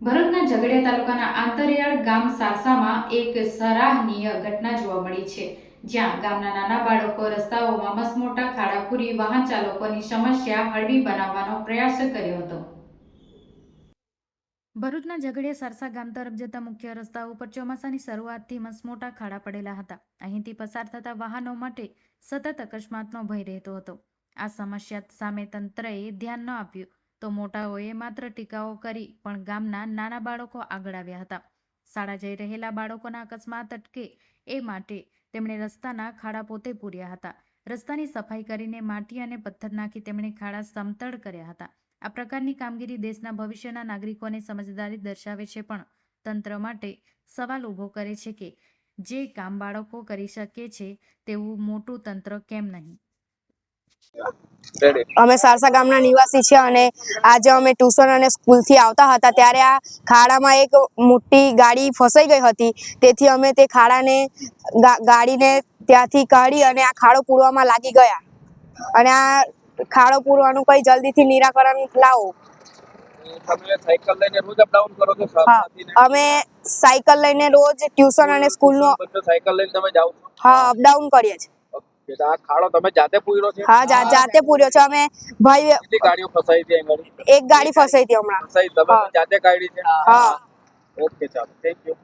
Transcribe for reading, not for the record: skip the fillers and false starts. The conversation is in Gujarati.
ભરૂચના ઝઘડિયા તાલુકાના આંતરિયાળ ગામ સારસામાં એક સરાહનીય ઘટના જોવા મળી છે, જ્યાં ગામના નાના બાળકો રસ્તાઓમાં મસમોટા ખાડા પૂરી વાહન ચાલકોની સમસ્યા હળવી બનાવવાનો પ્રયાસ કર્યો હતો. ભરૂચના ઝઘડિયા સારસા ગામ તરફ જતા મુખ્ય રસ્તા ઉપર ચોમાસાની શરૂઆતથી મસમોટા ખાડા પડેલા હતા. અહીંથી પસાર થતા વાહનો માટે સતત અકસ્માતનો ભય રહેતો હતો. આ સમસ્યા સામે તંત્રએ ધ્યાન ન આપ્યું તો મોટાઓએ માત્ર ટીકાઓ કરી પણ ગામના નાના બાળકો આગળ આવ્યા હતા. શાળા જઈ રહેલા બાળકોના અકસ્માત અટકે એ માટે તેમણે રસ્તાના ખાડા પોતે પૂર્યા હતા. રસ્તાની સફાઈ કરીને માટી અને પથ્થર નાખી તેમણે ખાડા સમતળ કર્યા હતા. આ પ્રકારની કામગીરી દેશના ભવિષ્યના નાગરિકોને સમજદારી દર્શાવે છે, પણ તંત્ર માટે સવાલ ઊભો કરે છે કે જે કામ બાળકો કરી શકે છે તેવું મોટું તંત્ર કેમ નહીં. અમે સારસા ગામના નિવાસી છીએ અને આજે અમે ટ્યુશન અને સ્કૂલથી આવતા હતા ત્યારે આ ખાડામાં એક મોટી ગાડી ફસાઈ ગઈ હતી. તેથી અમે તે ખાડાને ગાડીને ત્યાંથી કાઢી અને આ ખાડો પૂરવામાં લાગી ગયા અને આ ખાડો પૂરવાનું કઈ જલ્દીથી નિરાકરણ લાવો. અમે સાયકલ લઈને રોજ ટ્યુશન અને સ્કૂલનો અપડાઉન કરીએ છીએ. આ ખાડો તમે જાતે પૂર્યો છે? હા, જાતે પૂર્યો છે. અમે ભાઈ કેટલી ગાડીઓ ફસાઈ હતી અહીં? એક ગાડી ફસાઈ હતી હમણાં. તમે જાતે કાઢી છે? હા. ઓકે, ચાલો, થેન્ક યુ.